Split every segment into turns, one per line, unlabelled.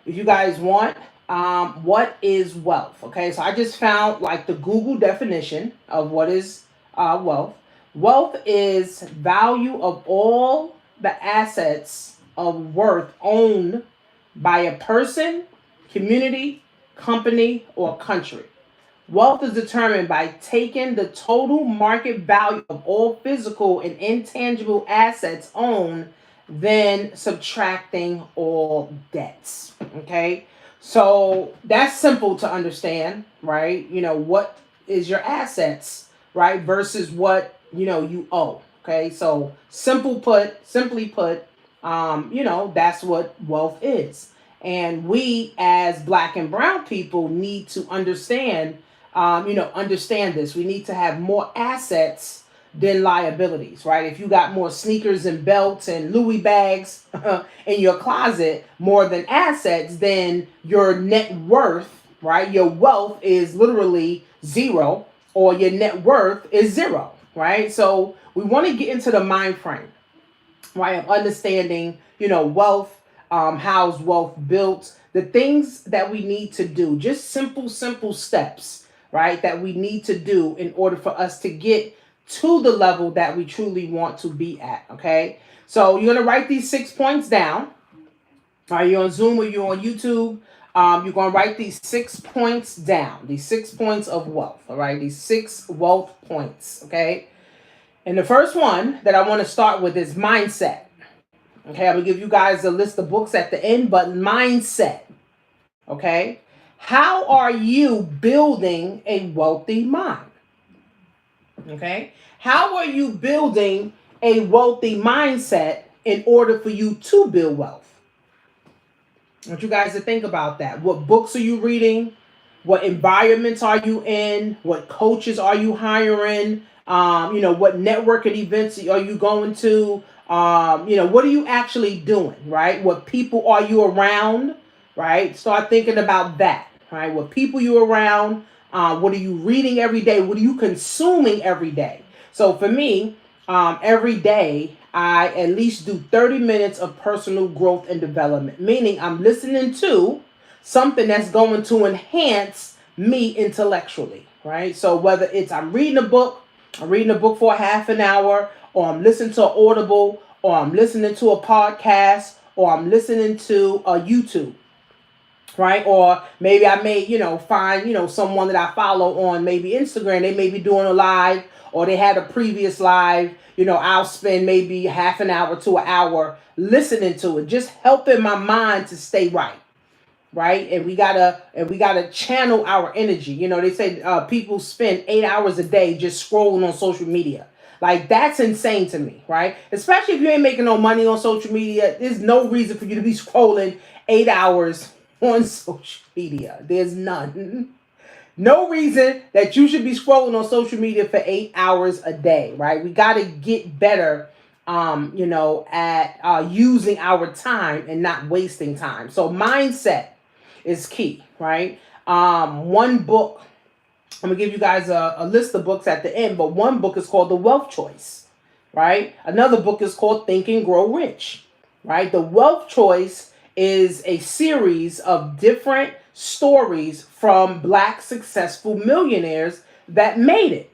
if you guys want, what is wealth? Okay, so I just found like the Google definition of what is wealth. Wealth is value of all the assets of worth owned by a person, community, company, or country. Wealth is determined by taking the total market value of all physical and intangible assets owned, then subtracting all debts. Okay? So that's simple to understand, right? What is your assets, right? Versus what, you owe. Okay? So simply put, that's what wealth is. And we as black and brown people need to understand this. We need to have more assets than liabilities, right? If you got more sneakers and belts and Louis bags in your closet more than assets, then your net worth, right? Your wealth is literally zero, or your net worth is zero, right? So we want to get into the mind frame, right, of understanding, wealth, how's wealth built, the things that we need to do, just simple steps, right, that we need to do in order for us to get to the level that we truly want to be at. Okay, so you're going to write these 6 points down. Are you on Zoom or you're on YouTube? You're going to write these 6 points down, these 6 points of wealth. All right, these six wealth points. Okay, and the first one that I want to start with is mindset. Okay, I'm gonna give you guys a list of books at the end, but mindset. Okay, how are you building a wealthy mind? Okay, how are you building a wealthy mindset in order for you to build wealth? I want you guys to think about that. What books are you reading? What environments are you in? What coaches are you hiring? What networking events are you going to? What are you actually doing, right? What people are you around, right? Start thinking about that, right? What people you around? What are you reading every day? What are you consuming every day? So for me, every day I at least do 30 minutes of personal growth and development, meaning I'm listening to something that's going to enhance me intellectually, right? So whether it's I'm reading a book for a half an hour, or I'm listening to an Audible, or I'm listening to a podcast, or I'm listening to a YouTube, right? Or maybe I may, find, someone that I follow on maybe Instagram. They may be doing a live, or they had a previous live. I'll spend maybe half an hour to an hour listening to it, just helping my mind to stay right, right? And we gotta channel our energy. They say people spend 8 hours a day just scrolling on social media. Like, that's insane to me, right? Especially if you ain't making no money on social media, there's no reason for you to be scrolling 8 hours on social media. There's none. No reason that you should be scrolling on social media for 8 hours a day, right? We got to get better, at using our time and not wasting time. So mindset is key, right? One book, I'm gonna give you guys a list of books at the end, but one book is called The Wealth Choice, right? Another book is called Think and Grow Rich, right? The Wealth Choice is a series of different stories from black successful millionaires that made it,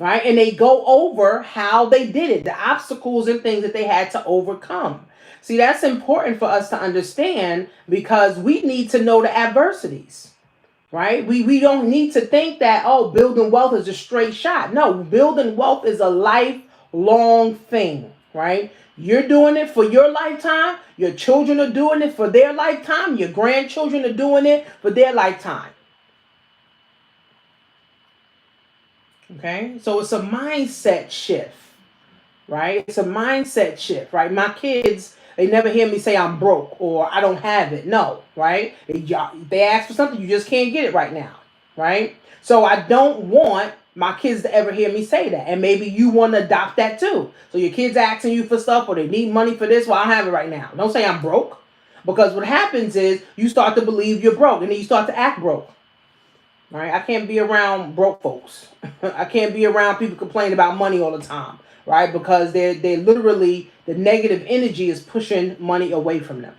right? And they go over how they did it, the obstacles and things that they had to overcome. See, that's important for us to understand because we need to know the adversities, right? We don't need to think that, oh, building wealth is a straight shot. No, building wealth is a lifelong thing, right? You're doing it for your lifetime. Your children are doing it for their lifetime. Your grandchildren are doing it for their lifetime. Okay? So it's a mindset shift, right? It's a mindset shift, right? My kids, they never hear me say I'm broke or I don't have it. No, right? They ask for something, you just can't get it right now, right? So I don't want my kids to ever hear me say that. And maybe you want to adopt that too. So your kids asking you for stuff or they need money for this, well, I don't have it right now. Don't say I'm broke. Because what happens is you start to believe you're broke and then you start to act broke. Right? I can't be around broke folks. I can't be around people complaining about money all the time, right? Because they literally, the negative energy is pushing money away from them.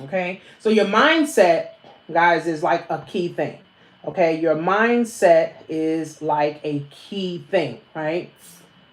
Okay. So your mindset, guys, is like a key thing. Okay. Your mindset is like a key thing, right?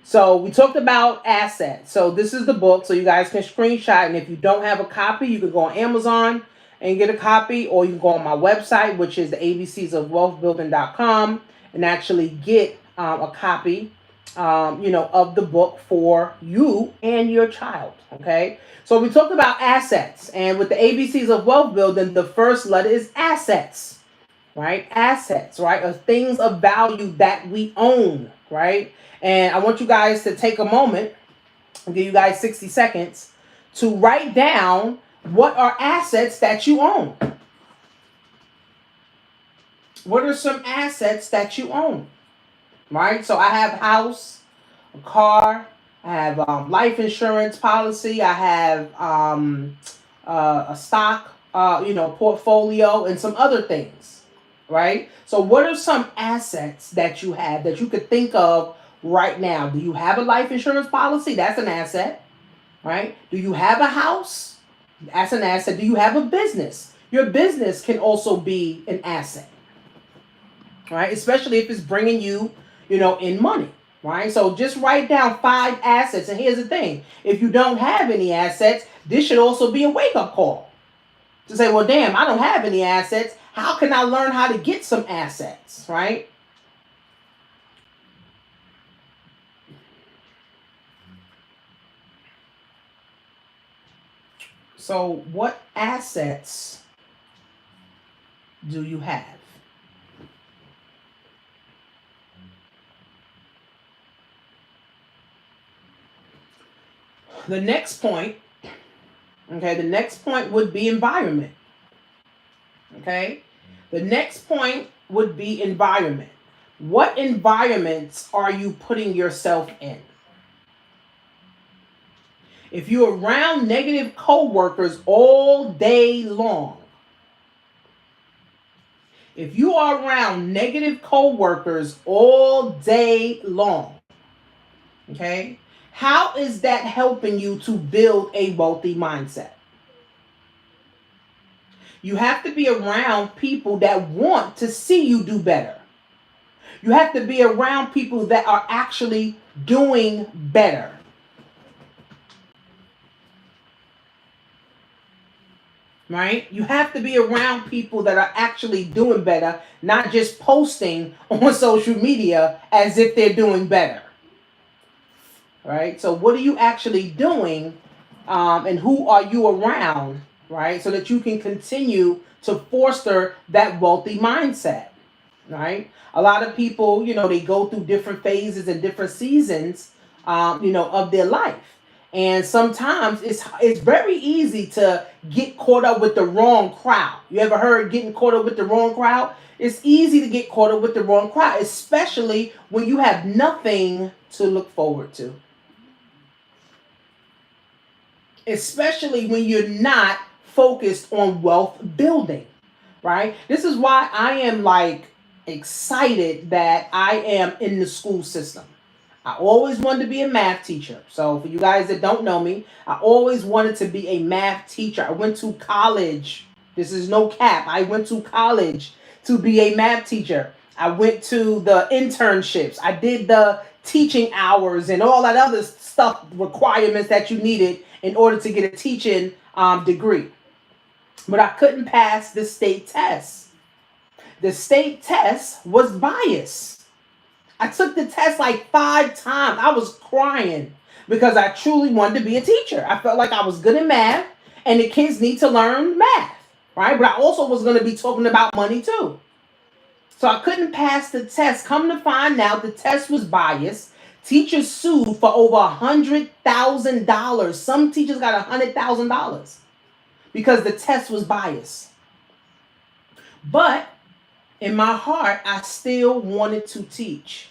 So we talked about assets. So this is the book. So you guys can screenshot. And if you don't have a copy, you can go on Amazon and get a copy, or you can go on my website, which is the abcsofwealthbuilding.com, and actually get a copy, of the book for you and your child. Okay. So we talked about assets, and with the ABCs of wealth building, the first letter is assets, right? Assets, right? Or things of value that we own, right? And I want you guys to take a moment. I'll give you guys 60 seconds to write down what are assets that you own. What are some assets that you own, right? So I have a house, a car, I have life insurance policy, I have a stock, portfolio, and some other things, right? So, what are some assets that you have that you could think of right now? Do you have a life insurance policy? That's an asset, right? Do you have a house? That's an asset. Do you have a business? Your business can also be an asset, right? Especially if it's bringing you, in money, right? So just write down 5 assets. And here's the thing: if you don't have any assets, this should also be a wake up call to say, well, damn, I don't have any assets. How can I learn how to get some assets, right? So, what assets do you have? The next point, okay, the next point would be environment, okay? The next point would be environment. What environments are you putting yourself in? If you're around negative coworkers all day long, if you are around negative coworkers all day long, okay, how is that helping you to build a wealthy mindset? You have to be around people that want to see you do better. You have to be around people that are actually doing better. Right? You have to be around people that are actually doing better, not just posting on social media as if they're doing better. Right? So, what are you actually doing, and who are you around, right? So that you can continue to foster that wealthy mindset, right? A lot of people, they go through different phases and different seasons, of their life. And sometimes it's very easy to get caught up with the wrong crowd. You ever heard getting caught up with the wrong crowd? It's easy to get caught up with the wrong crowd, especially when you have nothing to look forward to. Especially when you're not focused on wealth building, right? This is why I am like excited that I am in the school system. I always wanted to be a math teacher. So for you guys that don't know me, I always wanted to be a math teacher. I went to college. This is no cap. I went to college to be a math teacher. I went to the internships. I did the teaching hours and all that other stuff requirements that you needed in order to get a teaching degree. But I couldn't pass the state test. The state test was biased. I took the test like 5 times. I was crying because I truly wanted to be a teacher. I felt like I was good in math and the kids need to learn math, right? But I also was going to be talking about money too. So I couldn't pass the test. Come to find out, the test was biased. Teachers sued for over $100,000. Some teachers got $100,000 because the test was biased. But in my heart, I still wanted to teach.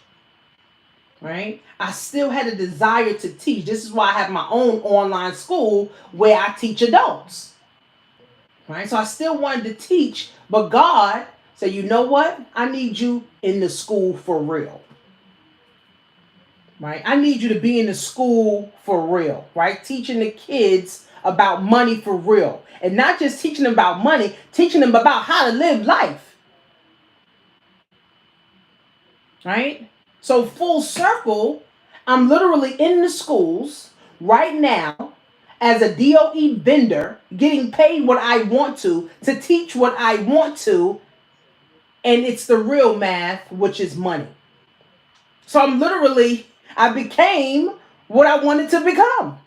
Right? I still had a desire to teach. This is why I have my own online school where I teach adults. Right? So I still wanted to teach, but God said, you know what? I need you in the school for real. Right? I need you to be in the school for real, right? Teaching the kids about money for real. And not just teaching them about money, teaching them about how to live life. Right? So full circle, I'm literally in the schools right now as a DOE vendor, getting paid what I want to teach what I want to, and it's the real math, which is money. So I became what I wanted to become,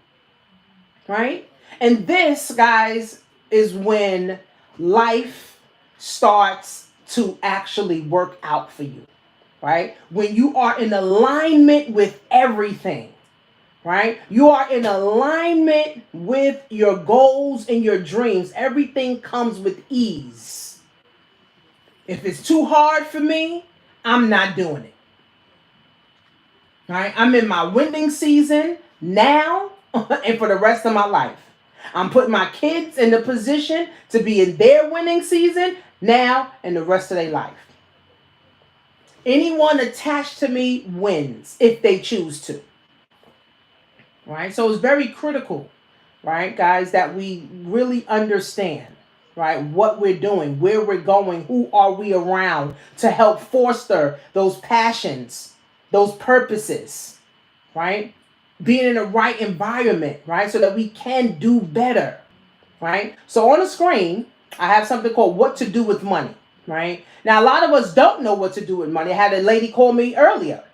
right? And this, guys, is when life starts to actually work out for you, right? When you are in alignment with everything, right? You are in alignment with your goals and your dreams. Everything comes with ease. If it's too hard for me, I'm not doing it. Right? I'm in my winning season now and for the rest of my life. I'm putting my kids in the position to be in their winning season now and the rest of their life. Anyone attached to me wins if they choose to. Right? So it's very critical, right, guys, that we really understand, right, what we're doing, where we're going, who are we around to help foster those passions, those purposes, right? Being in the right environment, right, so that we can do better, right? So on the screen, I have something called What to Do with Money, right? Now, a lot of us don't know what to do with money. I had a lady call me earlier,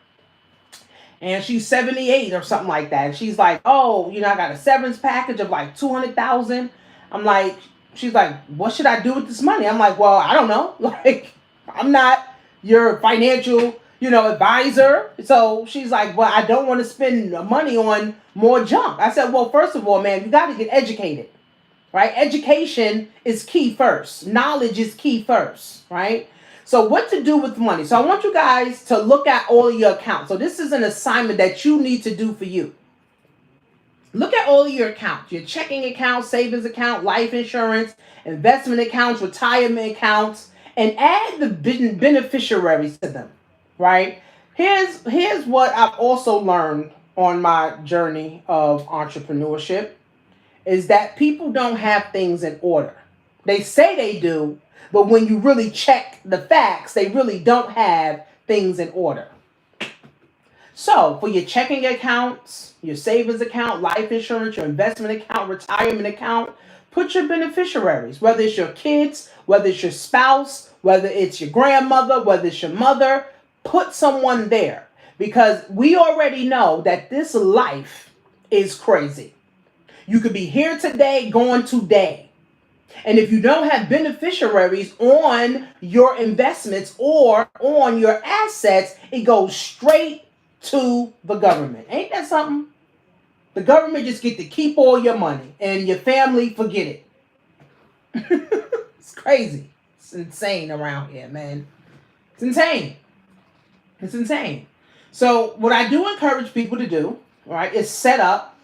and she's 78 or something like that. And she's like, oh, I got a severance package of like 200,000. I'm like, she's like, what should I do with this money? I'm like, well, I don't know. Like, I'm not your financial, advisor. So she's like, well, I don't want to spend money on more junk. I said, well, first of all, man, you got to get educated, right? Education is key first. Knowledge is key first, right? So what to do with money? So I want you guys to look at all of your accounts. So this is an assignment that you need to do for you. Look at all of your accounts, your checking account, savings account, life insurance, investment accounts, retirement accounts, and add the beneficiaries to them, right? Here's what I've also learned on my journey of entrepreneurship is that people don't have things in order. They say they do, but when you really check the facts, they really don't have things in order. So for your checking accounts, your savings account, life insurance, your investment account, retirement account, put your beneficiaries, whether it's your kids, whether it's your spouse, whether it's your grandmother, whether it's your mother, put someone there. Because we already know that this life is crazy. You could be here today, gone today. And if you don't have beneficiaries on your investments or on your assets, it goes straight to the government. Ain't that something? The government just get to keep all your money and your family forget it. It's crazy. It's insane around here, man. It's insane. It's insane. So what I do encourage people to do, right, is set up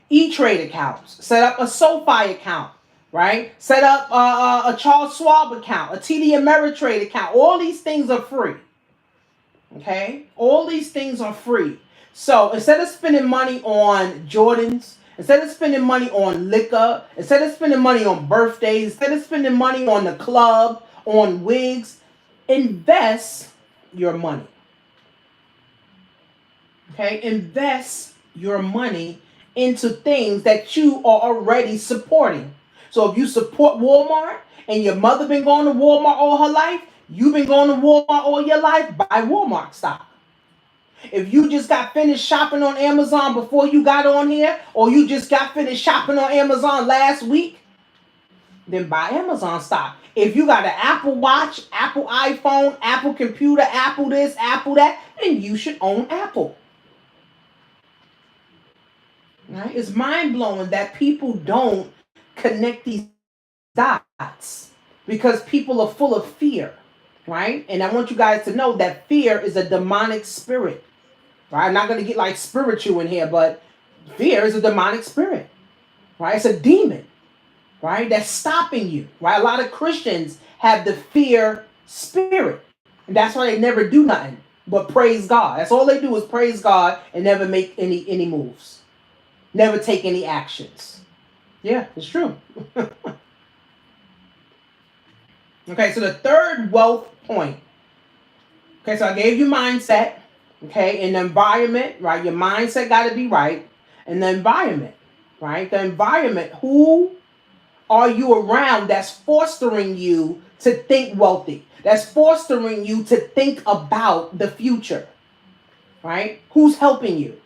E-Trade accounts. Set up a SoFi account. Right? Set up a Charles Schwab account, a TD Ameritrade account. All these things are free. Okay? All these things are free. So instead of spending money on Jordans, instead of spending money on liquor, instead of spending money on birthdays, instead of spending money on the club, on wigs, invest your money. Okay? Invest your money into things that you are already supporting. So if you support Walmart and your mother been going to Walmart all her life, you've been going to Walmart all your life, buy Walmart stock. If you just got finished shopping on Amazon before you got on here, or you just got finished shopping on Amazon last week, then buy Amazon stock. If you got an Apple Watch, Apple iPhone, Apple computer, Apple this, Apple that, then you should own Apple. Right? It's mind-blowing that people don't connect these dots because people are full of fear, right? And I want you guys to know that fear is a demonic spirit, right? I'm not going to get like spiritual in here, but fear is a demonic spirit, right? It's a demon, right? That's stopping you, right? A lot of Christians have the fear spirit, and that's why they never do nothing but praise God. That's all they do is praise God and never make any moves, never take any actions. Yeah, it's true. Okay, so the third wealth point. Okay, so I gave you mindset. Okay, and the environment, right? Your mindset got to be right. And the environment, right? The environment, who are you around that's fostering you to think wealthy? That's fostering you to think about the future, right? Who's helping you,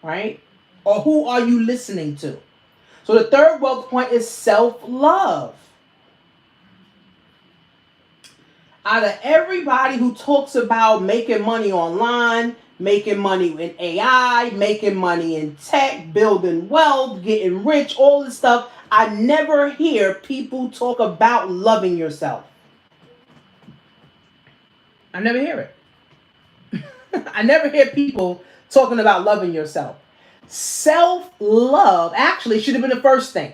right? Or who are you listening to? So the third wealth point is self love. Out of everybody who talks about making money online, making money in AI, making money in tech, building wealth, getting rich, all this stuff, I never hear people talk about loving yourself. I never hear it. I never hear people talking about loving yourself. Self love actually should have been the first thing.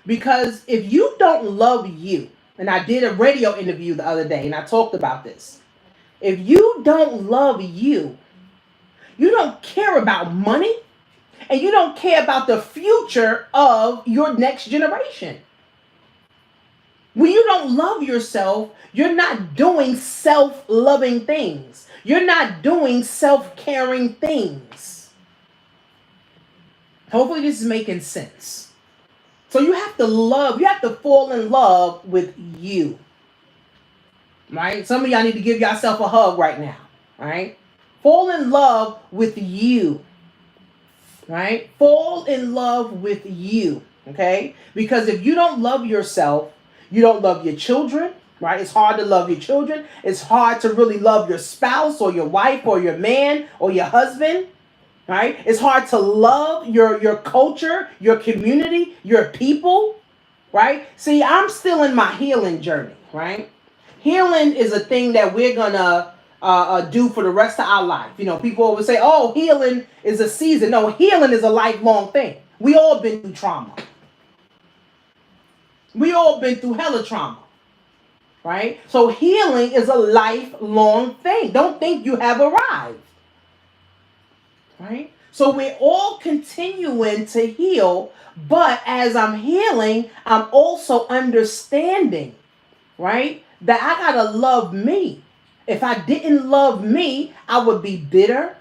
Because if you don't love you, and I did a radio interview the other day and I talked about this. If you don't love you, you don't care about money, and you don't care about the future of your next generation. When you don't love yourself, you're not doing self loving things. You're not doing self caring things. Hopefully, this is making sense. So, you have to love, you have to fall in love with you. Right? Some of y'all need to give yourself a hug right now. Right? Fall in love with you. Right? Fall in love with you. Okay? Because if you don't love yourself, you don't love your children, right? It's hard to love your children. It's hard to really love your spouse or your wife or your man or your husband, right? It's hard to love your culture, your community, your people, right? See, I'm still in my healing journey, right? Healing is a thing that we're gonna do for the rest of our life. You know, people always say, "Oh, healing is a season." No, healing is a lifelong thing. We all been through trauma. We all been through hella trauma, right? So healing is a lifelong thing. Don't think you have arrived, right? So we're all continuing to heal, but as I'm healing, I'm also understanding, right? That I gotta love me. If I didn't love me, I would be bitter.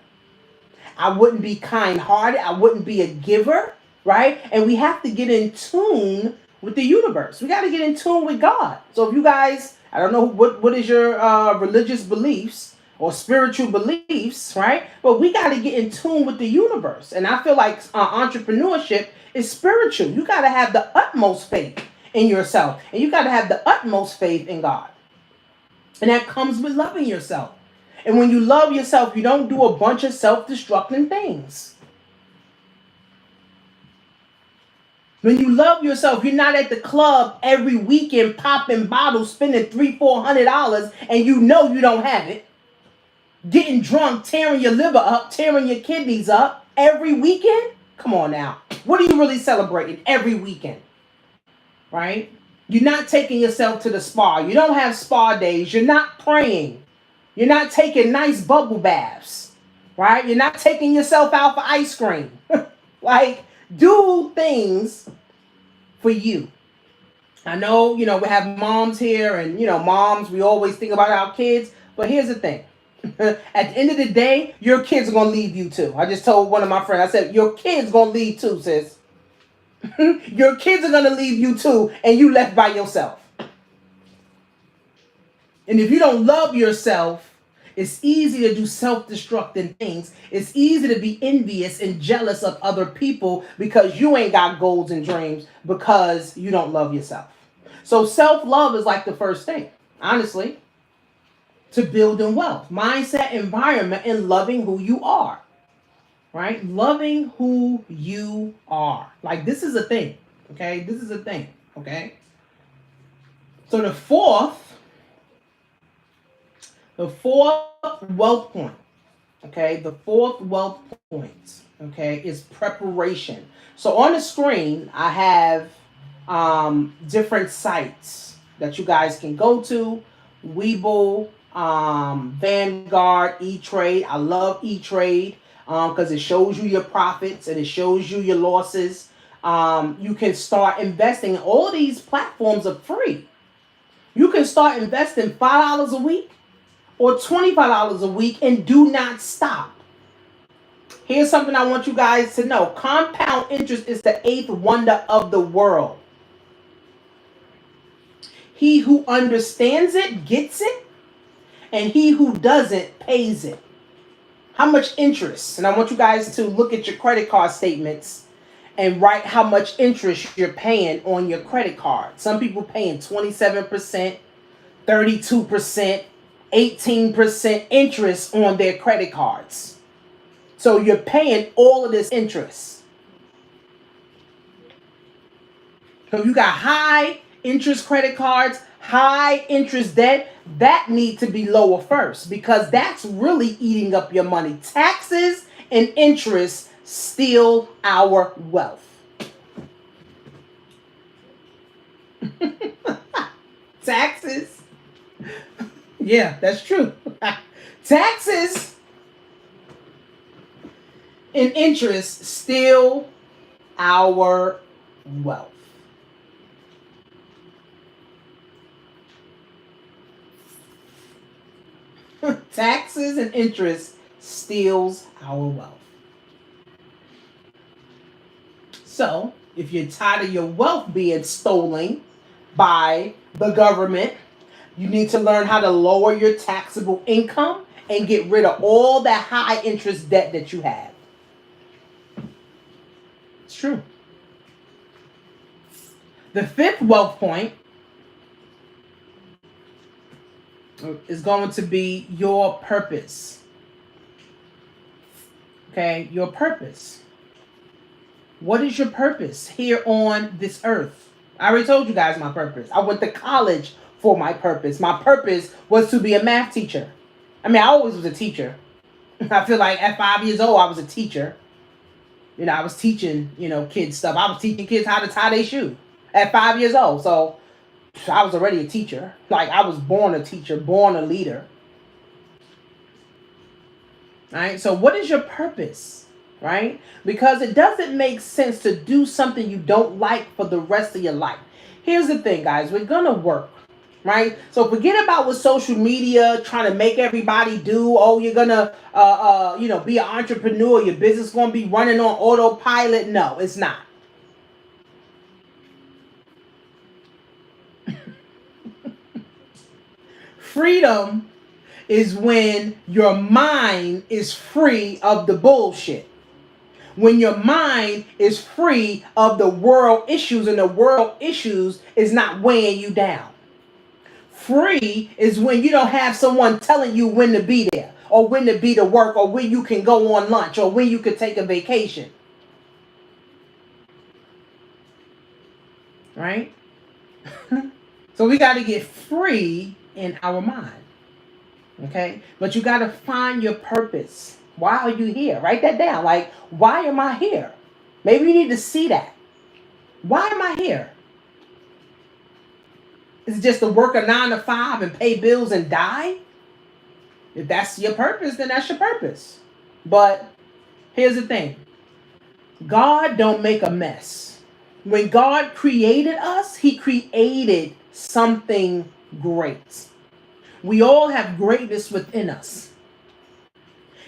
I wouldn't be kind hearted. I wouldn't be a giver, right? And we have to get in tune with the universe. We got to get in tune with God. So if you guys, I don't know what is your religious beliefs or spiritual beliefs, right? But we got to get in tune with the universe. And I feel like entrepreneurship is spiritual. You got to have the utmost faith in yourself, and you got to have the utmost faith in God. And that comes with loving yourself. And when you love yourself, you don't do a bunch of self-destructing things. When you love yourself, you're not at the club every weekend popping bottles, spending $300-400, and you know you don't have it. Getting drunk, tearing your liver up, tearing your kidneys up every weekend? Come on now. What are you really celebrating every weekend? Right? You're not taking yourself to the spa. You don't have spa days. You're not praying. You're not taking nice bubble baths, right? You're not taking yourself out for ice cream. Like, do things for you. I know, we have moms here, and, moms, we always think about our kids. But here's the thing. At the end of the day, your kids are going to leave you too. I just told one of my friends, I said, your kids going to leave too, sis. Your kids are going to leave you too, and you left by yourself. And if you don't love yourself, it's easy to do self-destructing things. It's easy to be envious and jealous of other people because you ain't got goals and dreams because you don't love yourself. So self-love is like the first thing, honestly, to building wealth. Mindset, environment, and loving who you are. Right? Loving who you are. Like, this is a thing. Okay? This is a thing. Okay? So the fourth wealth point, okay, the fourth wealth point, okay, is preparation. So on the screen, I have different sites that you guys can go to. Webull, Vanguard, E-Trade. I love E-Trade because it shows you your profits and it shows you your losses. You can start investing. All of these platforms are free. You can start investing $5 a week or $25 a week and do not stop. Here's something I want you guys to know. Compound interest is the eighth wonder of the world. He who understands it gets it, and he who doesn't pays it. How much interest? And I want you guys to look at your credit card statements and write how much interest you're paying on your credit card. Some people paying 27%, 32%, 18% interest on their credit cards. So you're paying all of this interest. So you got high interest credit cards, high interest debt, that need to be lower first, because that's really eating up your money. Taxes and interest steal our wealth. Taxes. Yeah, that's true. Taxes and interest steal our wealth. Taxes and interest steals our wealth. So, if you're tired of your wealth being stolen by the government, you need to learn how to lower your taxable income and get rid of all that high interest debt that you have. It's true. The fifth wealth point is going to be your purpose. Okay, your purpose. What is your purpose here on this earth? I already told you guys my purpose. I went to college for my purpose. My purpose was to be a math teacher. I mean, I always was a teacher. I feel like at 5 years old, I was a teacher. You know, I was teaching, kids stuff. I was teaching kids how to tie their shoe at 5 years old. So I was already a teacher. Like, I was born a teacher, born a leader. All right. So what is your purpose? Right? Because it doesn't make sense to do something you don't like for the rest of your life. Here's the thing, guys. We're going to work. Right? So forget about what social media trying to make everybody do. Oh, you're going to, be an entrepreneur. Your business going to be running on autopilot. No, it's not. Freedom is when your mind is free of the bullshit. When your mind is free of the world issues and the world issues is not weighing you down. Free is when you don't have someone telling you when to be there or when to be to work or when you can go on lunch or when you could take a vacation. Right? So we got to get free in our mind. Okay? But you got to find your purpose. Why are you here? Write that down. Like, why am I here? Maybe you need to see that. Why am I here? Is it just to work a 9 to 5 and pay bills and die? If that's your purpose, then that's your purpose. But here's the thing. God don't make a mess. When God created us, he created something great. We all have greatness within us.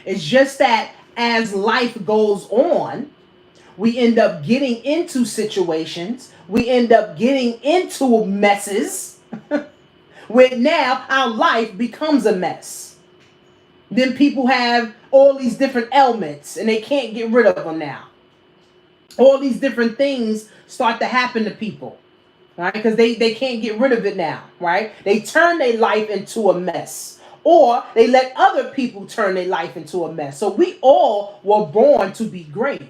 It's just that as life goes on, we end up getting into situations. We end up getting into messes where now our life becomes a mess. Then people have all these different ailments and they can't get rid of them now. All these different things start to happen to people, right? Because they can't get rid of it now, right? They turn their life into a mess. Or they let other people turn their life into a mess. So we all were born to be great.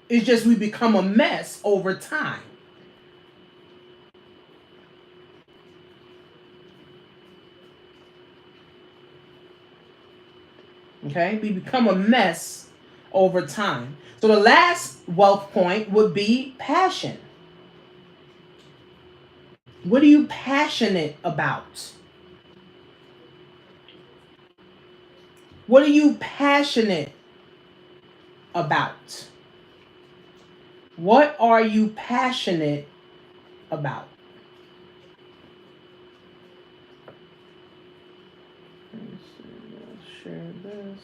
It's just we become a mess over time. Okay? We become a mess over time. So the last wealth point would be passion. What are you passionate about? What are you passionate about? What are you passionate about? Let's share this.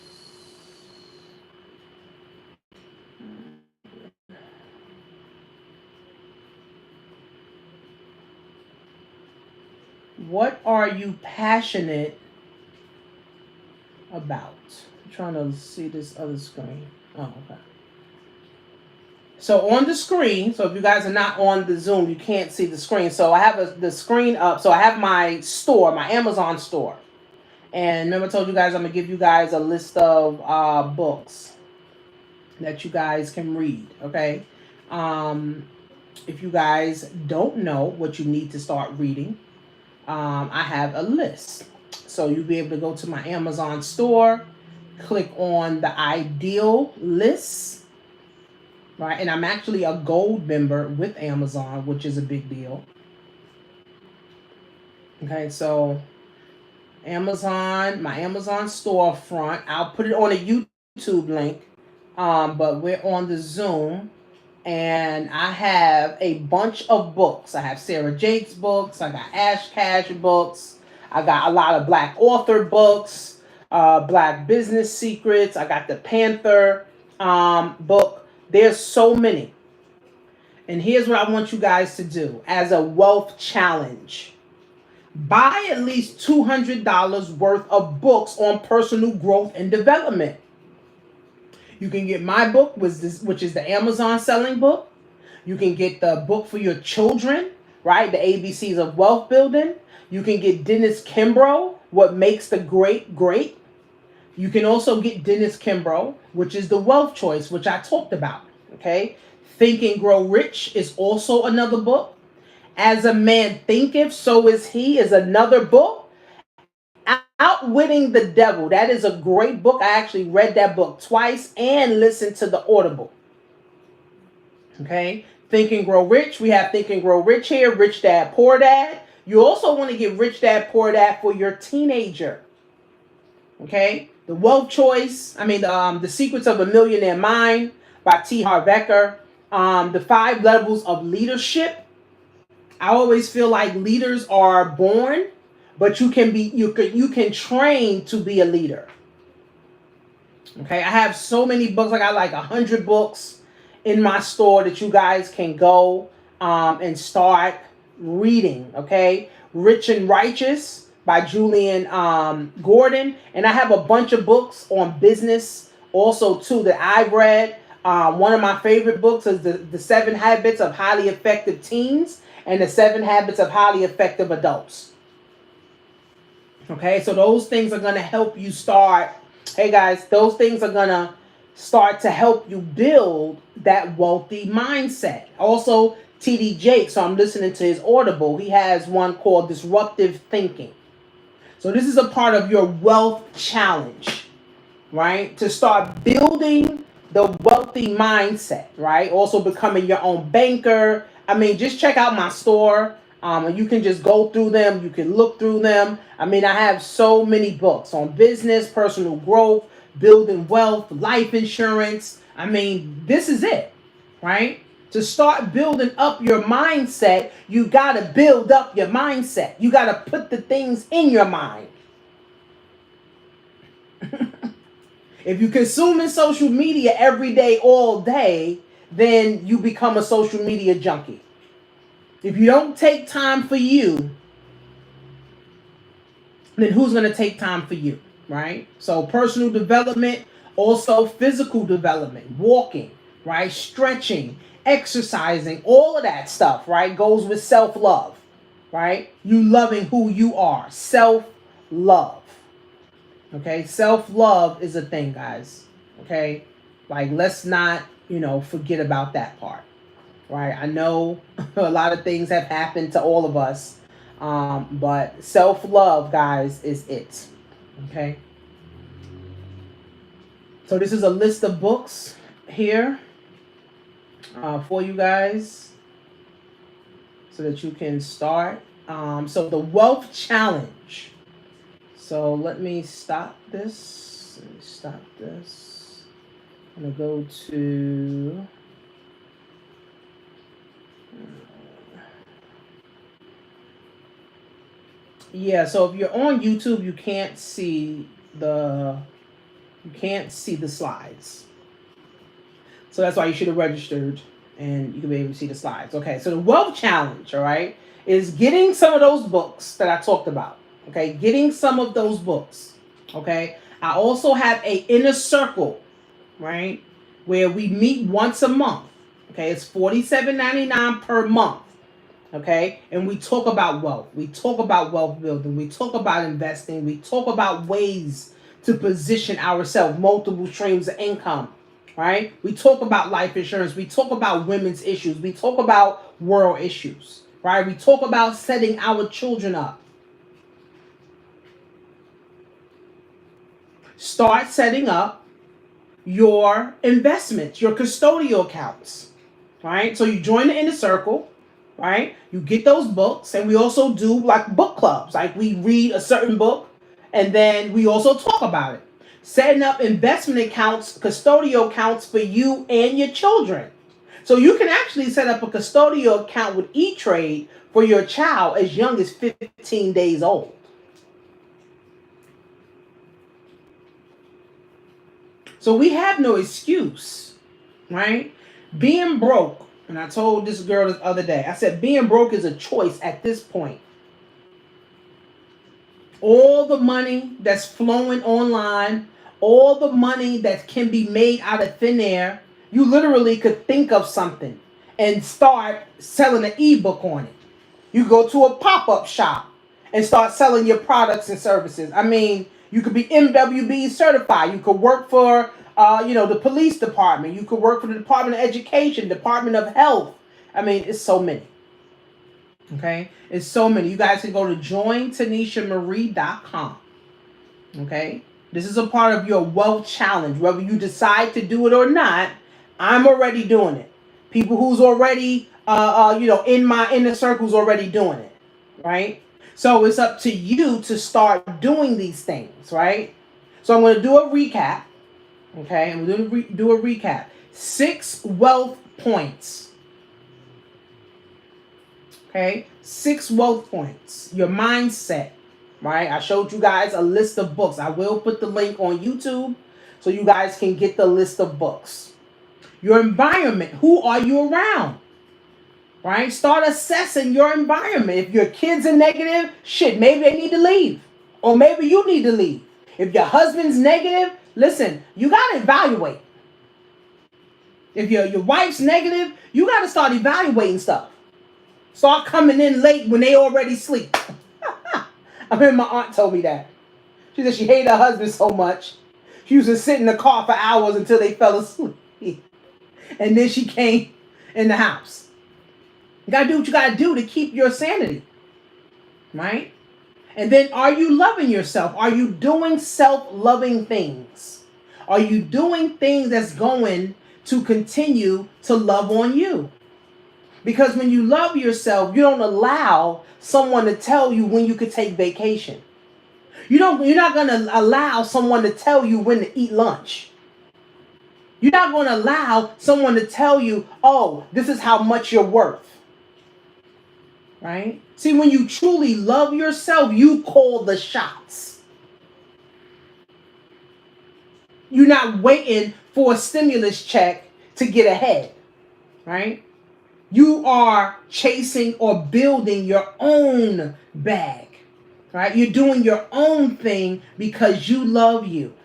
What are you passionate about? I'm trying to see this other screen. Oh, okay. So on the screen, so if you guys are not on the Zoom, you can't see the screen. So I have the screen up. So I have my store, my Amazon store. And remember I told you guys I'm going to give you guys a list of books that you guys can read, okay? Um, if you guys don't know what you need to start reading, I have a list. So you'll be able to go to my Amazon store, click on the ideal list, right? And I'm actually a gold member with Amazon, which is a big deal. Okay, so Amazon, my Amazon storefront. I'll put it on a YouTube link, but we're on the Zoom, and I have a bunch of books. I have Sarah Jakes books. I got Ash Cash books. I got a lot of Black author books, Black business secrets. I got the Panther book. There's so many. And here's what I want you guys to do as a wealth challenge. Buy at least $200 worth of books on personal growth and development. You can get my book, which is the Amazon selling book. You can get the book for your children, right? The ABCs of Wealth Building. You can get Dennis Kimbro, What Makes the Great Great. You can also get Dennis Kimbro, which is the Wealth Choice, which I talked about, okay? Think and Grow Rich is also another book. As a Man Thinketh, So Is He is another book. Outwitting the Devil, that is a great book. I actually read that book twice and listened to the Audible. Okay, Think and Grow Rich. We have Think and Grow Rich here, Rich Dad, Poor Dad. You also want to get Rich Dad, Poor Dad for your teenager. Okay, The Wealth Choice. The Secrets of a Millionaire Mind by T. Harv Eker. The 5 Levels of Leadership. I always feel like leaders are born, but you can train to be a leader. Okay, I have so many books. I got like 100 books in my store that you guys can go and start reading. Okay, Rich and Righteous by Julian Gordon, and I have a bunch of books on business also too that I've read. One of my favorite books is the 7 Habits of Highly Effective Teens and the 7 Habits of Highly Effective Adults. Okay, so those things are going to help you start. Hey guys, those things are going to start to help you build that wealthy mindset. Also, TD Jakes, so I'm listening to his Audible. He has one called Disruptive Thinking. So this is a part of your wealth challenge, right? To start building the wealthy mindset, right? Also becoming your own banker. Just check out my store. And you can just go through them. You can look through them. I have so many books on business, personal growth, building wealth, life insurance. This is it, right? To start building up your mindset, you got to build up your mindset. You got to put the things in your mind. If you're consuming social media every day, all day, then you become a social media junkie. If you don't take time for you, then who's going to take time for you, right? So personal development, also physical development, walking, right? Stretching, exercising, all of that stuff, right? Goes with self-love, right? You loving who you are, self-love. Okay, self-love is a thing, guys. Okay, like let's not, forget about that part, right? I know a lot of things have happened to all of us, but self-love, guys, is it. Okay. So this is a list of books here for you guys, so that you can start. So the Wealth Challenge. So let me stop this. I'm going to go to... Yeah, so if you're on YouTube, you can't see the slides. So that's why you should have registered and you can be able to see the slides. Okay, so the Wealth Challenge, all right, is getting some of those books that I talked about. Okay, getting some of those books. Okay, I also have a inner circle, right, where we meet once a month. Okay, it's $47.99 per month. Okay, and we talk about wealth. We talk about wealth building. We talk about investing. We talk about ways to position ourselves, multiple streams of income. Right? We talk about life insurance. We talk about women's issues. We talk about world issues. Right? We talk about setting our children up. Start setting up your investments, your custodial accounts. Right? So you join the inner circle. Right? You get those books, and we also do like book clubs. Like we read a certain book, and then we also talk about it. Setting up investment accounts, custodial accounts for you and your children. So you can actually set up a custodial account with E-Trade for your child as young as 15 days old. So we have no excuse, right? Being broke. And I told this girl this other day, I said, being broke is a choice at this point. All the money that's flowing online, all the money that can be made out of thin air, you literally could think of something and start selling an ebook on it. You go to a pop-up shop and start selling your products and services. I mean, you could be MWB certified. You could work for the police department. You could work for the Department of Education, Department of Health. I mean, it's so many. Okay? It's so many. You guys can go to jointanishamarie.com. Okay? This is a part of your wealth challenge. Whether you decide to do it or not, I'm already doing it. People who's already, in my inner circle's already doing it. Right? So it's up to you to start doing these things. Right? So I'm going to do a recap. Okay, and we're going to do a recap. 6 wealth points. Okay, 6 wealth points. Your mindset, right? I showed you guys a list of books. I will put the link on YouTube so you guys can get the list of books. Your environment. Who are you around? Right? Start assessing your environment. If your kids are negative, shit, maybe they need to leave. Or maybe you need to leave. If your husband's negative, listen, you got to evaluate. If your wife's negative, you got to start evaluating stuff. Start coming in late when they already sleep. I mean, my aunt told me that. She said she hated her husband so much. She used to sit in the car for hours until they fell asleep. And then she came in the house. You got to do what you got to do to keep your sanity. Right? And then, are you loving yourself? Are you doing self-loving things? Are you doing things that's going to continue to love on you? Because when you love yourself, you don't allow someone to tell you when you could take vacation. You're not going to allow someone to tell you when to eat lunch. You're not going to allow someone to tell you, oh, this is how much you're worth. Right? See, when you truly love yourself, you call the shots. You're not waiting for a stimulus check to get ahead. Right? You are chasing or building your own bag. Right? You're doing your own thing because you love you.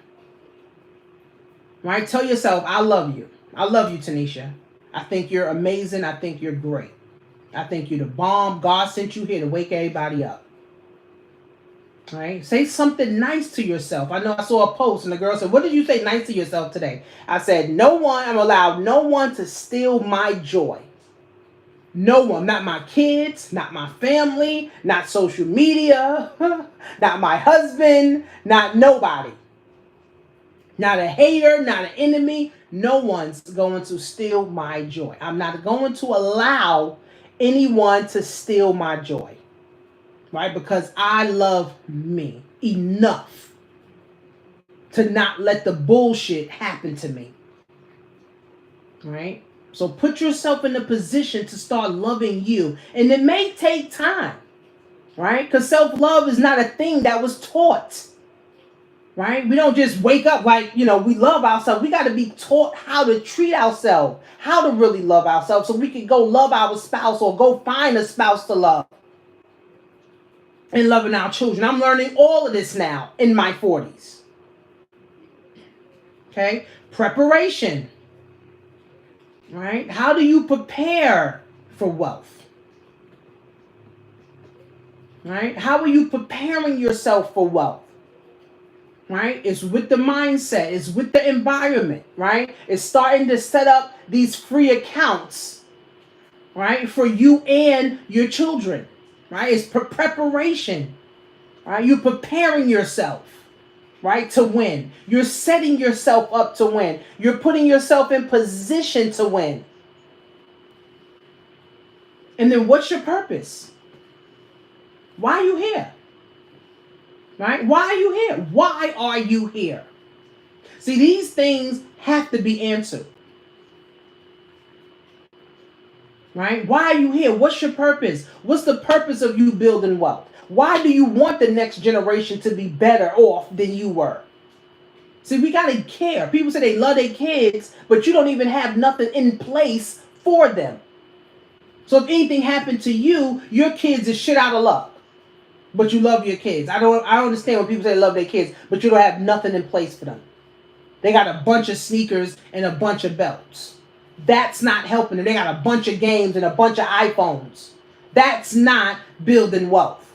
Right? Tell yourself, I love you. I love you, Tanisha. I think you're amazing. I think you're great. I think you're the bomb. God sent you here to wake everybody up. Right? Say something nice to yourself. I know I saw a post and the girl said, what did you say nice to yourself today? I said, I'm allowed no one to steal my joy. No one, not my kids, not my family, not social media, not my husband, not nobody. Not a hater, not an enemy. No one's going to steal my joy. I'm not going to allow anyone to steal my joy. Right? Because I love me enough to not let the bullshit happen to me. right? So put yourself in a position to start loving you. And it may take time, right? Because self-love is not a thing that was taught, right? We don't just wake up like, we love ourselves. We got to be taught how to treat ourselves, how to really love ourselves so we can go love our spouse or go find a spouse to love and loving our children. I'm learning all of this now in my 40s. Okay? Preparation. Right? How do you prepare for wealth? Right? How are you preparing yourself for wealth? Right? It's with the mindset, it's with the environment, right? It's starting to set up these free accounts, right, for you and your children, right? It's preparation, right? You're preparing yourself, right, to win. You're setting yourself up to win. You're putting yourself in position to win. And then what's your purpose? Why are you here? Right? Why are you here? Why are you here? See, these things have to be answered. Right? Why are you here? What's your purpose? What's the purpose of you building wealth? Why do you want the next generation to be better off than you were? See, we got to care. People say they love their kids, but you don't even have nothing in place for them. So if anything happened to you, your kids is shit out of luck. But you love your kids. I don't understand when people say they love their kids, but you don't have nothing in place for them. They got a bunch of sneakers and a bunch of belts. That's not helping them. They got a bunch of games and a bunch of iPhones. That's not building wealth.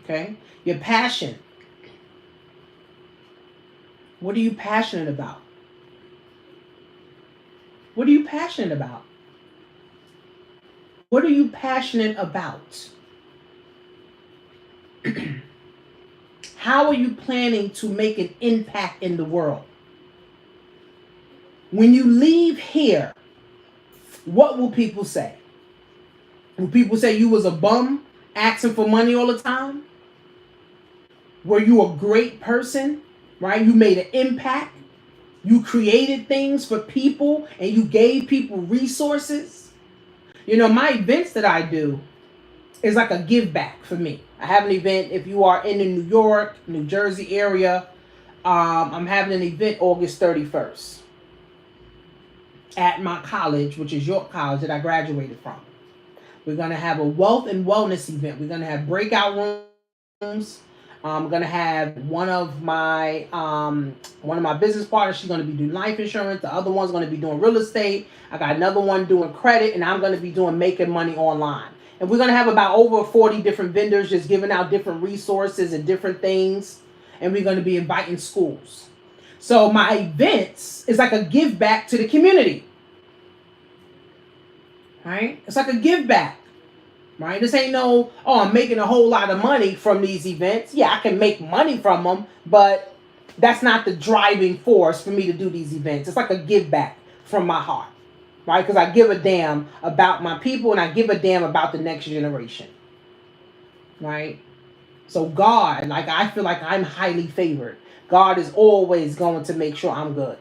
Okay? Your passion. What are you passionate about? What are you passionate about? What are you passionate about? How are you planning to make an impact in the world? When you leave here, what will people say? Will people say you was a bum asking for money all the time? Were you a great person, right? You made an impact. You created things for people and you gave people resources. My events that I do is like a give back for me. I have an event if you are in the New York, New Jersey area. I'm having an event August 31st at my college, which is York College that I graduated from. We're going to have a wealth and wellness event. We're going to have breakout rooms. I'm going to have one of my business partners. She's going to be doing life insurance. The other one's going to be doing real estate. I got another one doing credit, and I'm going to be doing making money online. And we're going to have about over 40 different vendors just giving out different resources and different things. And we're going to be inviting schools. So my events is like a give back to the community. Right? It's like a give back. Right? This ain't I'm making a whole lot of money from these events. Yeah, I can make money from them, but that's not the driving force for me to do these events. It's like a give back from my heart. Right? Because I give a damn about my people and I give a damn about the next generation. Right? So God, I feel like I'm highly favored. God is always going to make sure I'm good.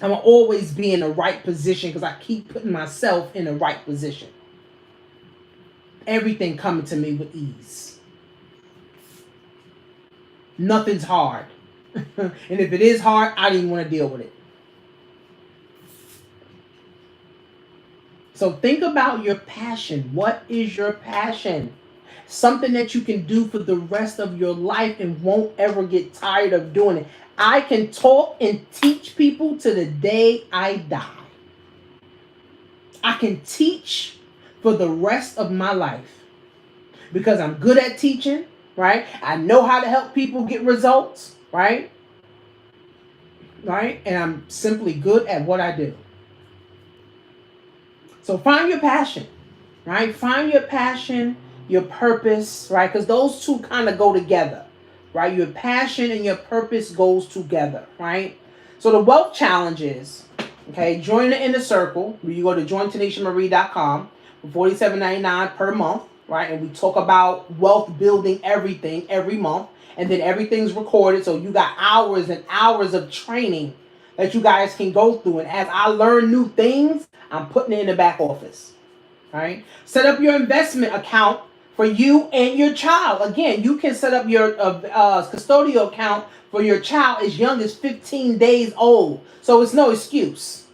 I'm going to always be in the right position because I keep putting myself in the right position. Everything coming to me with ease. Nothing's hard. And if it is hard, I don't even want to deal with it. So think about your passion. What is your passion? Something that you can do for the rest of your life and won't ever get tired of doing it. I can talk and teach people to the day I die. I can teach for the rest of my life because I'm good at teaching, right? I know how to help people get results, right? Right? And I'm simply good at what I do. So find your passion, right? Find your passion, your purpose, right? Because those two kind of go together, right? Your passion and your purpose goes together, right? So the wealth challenge is, okay, join the inner circle. You go to jointenaciamarie.com for $47.99 per month. right? And we talk about wealth building everything every month. And then everything's recorded. So you got hours and hours of training that you guys can go through. And as I learn new things, I'm putting it in the back office. All right. Set up your investment account for you and your child. Again, you can set up your custodial account for your child as young as 15 days old. So it's no excuse.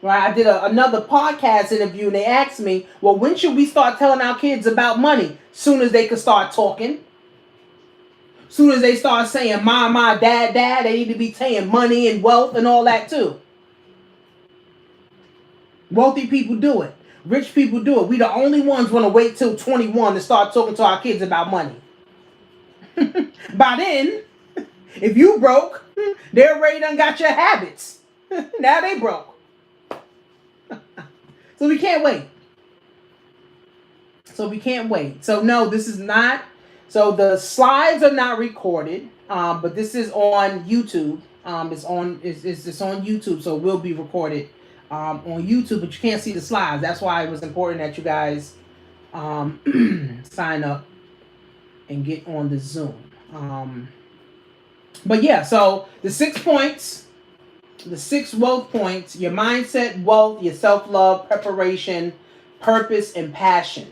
Right? I did another podcast interview and they asked me, well, when should we start telling our kids about money? Soon as they can start talking. Soon as they start saying, my, dad, they need to be saying money and wealth and all that too. Wealthy people do it. Rich people do it. We the only ones want to wait till 21 to start talking to our kids about money. By then, if you broke, they already done got your habits. Now they broke. So we can't wait. So no, this is not. So the slides are not recorded, but this is on YouTube. It's on YouTube, so it will be recorded on YouTube. But you can't see the slides. That's why it was important that you guys sign up and get on the Zoom. But yeah, so the 6 points, the 6 wealth points: your mindset, wealth, your self-love, preparation, purpose, and passion.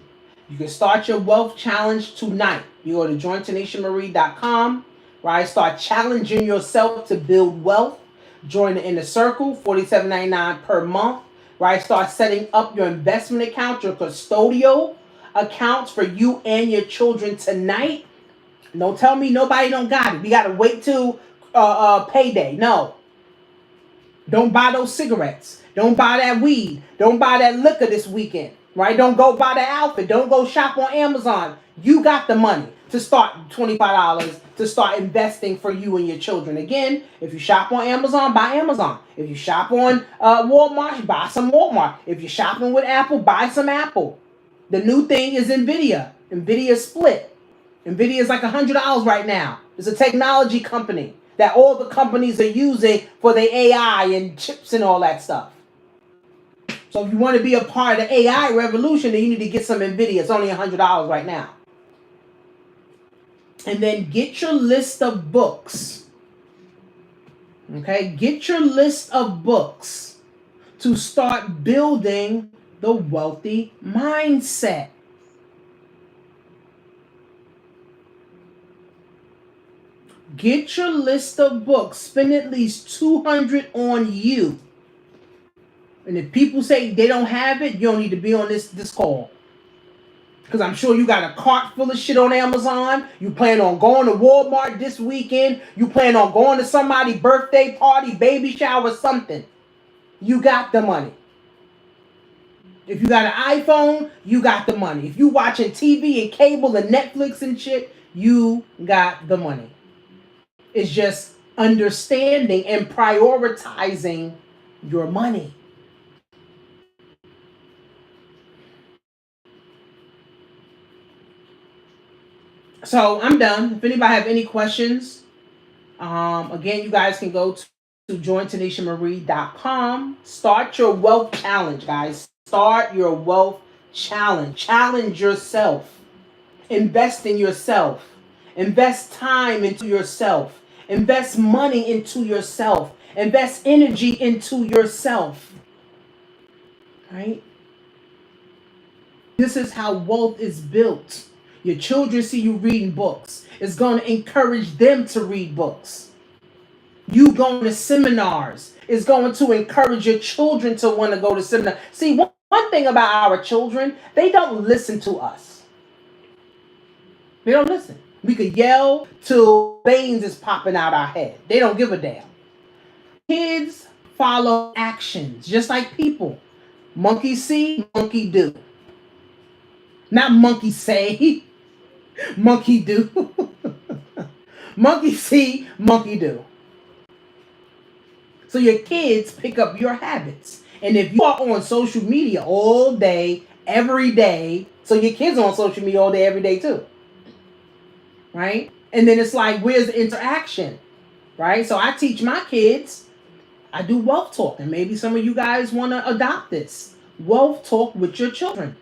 You can start your wealth challenge tonight. You go to joinTanishaMarie.com, right? Start challenging yourself to build wealth. Join the Inner Circle, $47.99 per month, right? Start setting up your investment account, your custodial accounts for you and your children tonight. Don't tell me nobody don't got it. We got to wait till payday. No. Don't buy those cigarettes. Don't buy that weed. Don't buy that liquor this weekend. Right? Don't go buy that outfit. Don't go shop on Amazon. You got the money to start $25 to start investing for you and your children. Again, if you shop on Amazon, buy Amazon. If you shop on Walmart, buy some Walmart. If you're shopping with Apple, buy some Apple. The new thing is NVIDIA. NVIDIA split. NVIDIA is like $100 right now. It's a technology company that all the companies are using for their AI and chips and all that stuff. So if you want to be a part of the AI revolution, then you need to get some NVIDIA. It's only $100 right now. And then get your list of books. Okay? Get your list of books to start building the wealthy mindset. Get your list of books. Spend at least $200 on you. And if people say they don't have it, you don't need to be on this call. Because I'm sure you got a cart full of shit on Amazon. You plan on going to Walmart this weekend. You plan on going to somebody's birthday party, baby shower, something. You got the money. If you got an iPhone, you got the money. If you watching TV and cable and Netflix and shit, you got the money. It's just understanding and prioritizing your money. So I'm done. If anybody have any questions, again, you guys can go to joinTanishaMarie.com. Start your wealth challenge, guys. Start your wealth challenge. Challenge yourself. Invest in yourself. Invest time into yourself. Invest money into yourself. Invest energy into yourself. Right? This is how wealth is built. Your children see you reading books. It's going to encourage them to read books. You going to seminars is going to encourage your children to want to go to seminars. See, one thing about our children, they don't listen to us. They don't listen. We could yell till veins is popping out our head. They don't give a damn. Kids follow actions, just like people. Monkey see, monkey do. Not monkey say, monkey do. Monkey see, monkey do. So your kids pick up your habits. And if you are on social media all day, every day, so your kids are on social media all day, every day too. Right? And then it's like, where's the interaction? Right? So I teach my kids, I do wealth talk. And maybe some of you guys want to adopt this. Wealth talk with your children.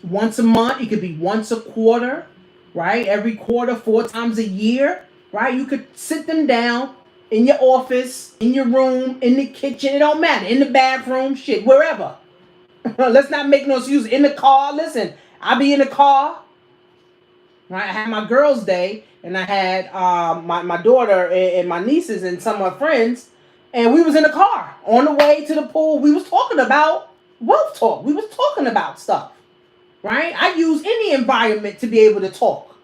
once a month. It could be once a quarter, right? Every quarter, 4 times a year, right? You could sit them down in your office, in your room, in the kitchen. It don't matter. In the bathroom, shit, wherever. Let's not make no excuse. In the car, listen. I be in the car. Right? I had my girls' day, and I had my daughter and my nieces and some of my friends, and we was in the car on the way to the pool. We was talking about wealth talk. We was talking about stuff. Right? I use any environment to be able to talk.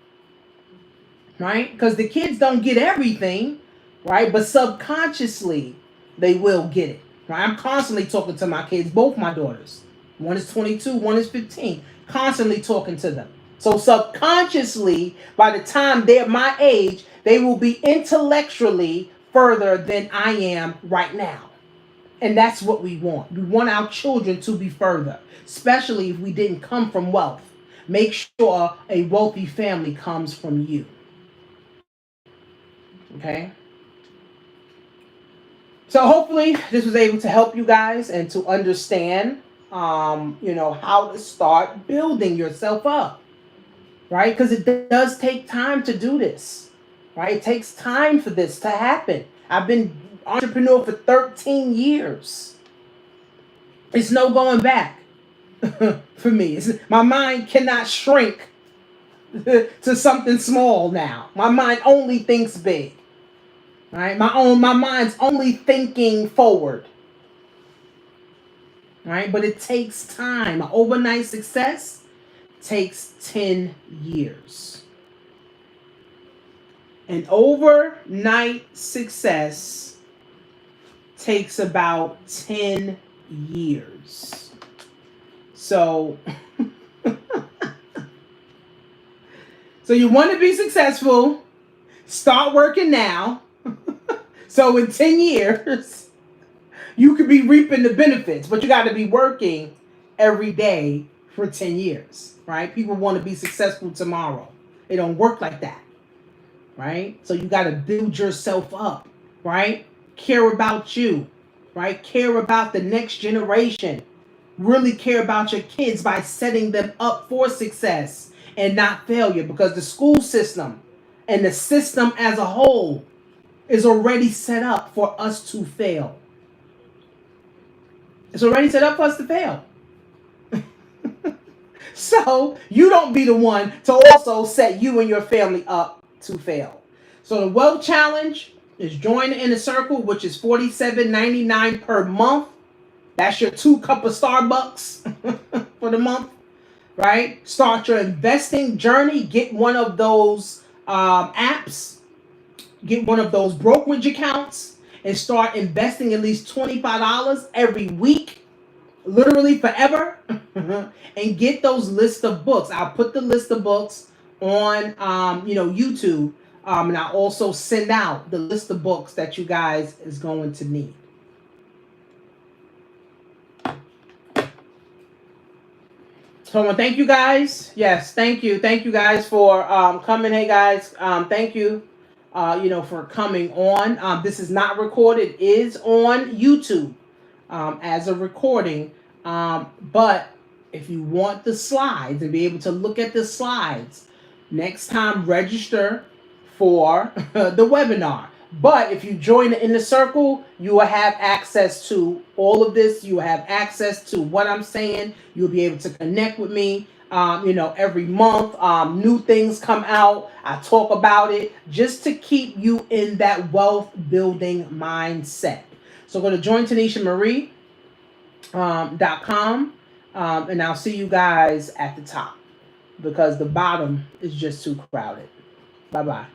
Right? Because the kids don't get everything, right? But subconsciously, they will get it. Right? I'm constantly talking to my kids, both my daughters. One is 22, one is 15. Constantly talking to them. So subconsciously, by the time they're my age, they will be intellectually further than I am right now. And that's what we want. We want our children to be further, especially if we didn't come from wealth. Make sure a wealthy family comes from you. Okay? So hopefully this was able to help you guys and to understand, how to start building yourself up, right? Because it does take time to do this, right? It takes time for this to happen. I've been entrepreneur for 13 years. It's no going back for me. My mind cannot shrink to something small now. My mind only thinks big. Right? My mind's only thinking forward. Right? But it takes time. An overnight success takes 10 years. An overnight success takes about 10 years. So so you want to be successful, start working now. So in 10 years, you could be reaping the benefits, but you got to be working every day for 10 years, right? People want to be successful tomorrow. It don't work like that, right? So you got to build yourself up, right? Care about you, right? Care about the next generation. Really care about your kids by setting them up for success and not failure, because the school system and the system as a whole is already set up for us to fail. It's already set up for us to fail. So you don't be the one to also set you and your family up to fail. So the wealth challenge is join the inner circle, which is $47.99 per month. That's your 2 cup of Starbucks for the month, right? Start your investing journey. Get one of those apps. Get one of those brokerage accounts and start investing at least $25 every week, literally forever, and get those list of books. I'll put the list of books on, YouTube, and I'll also send out the list of books that you guys is going to need. So I want to thank you guys. Yes, thank you. Thank you guys for coming. Hey guys, thank you. For coming on. This is not recorded. It is on YouTube as a recording. But if you want the slides and be able to look at the slides, next time register for the webinar. But if you join the inner circle, you will have access to all of this. You will have access to what I'm saying. You'll be able to connect with me. Every month, new things come out. I talk about it just to keep you in that wealth building mindset. So go to joinTanishaMarie.com, and I'll see you guys at the top, because the bottom is just too crowded. Bye-bye.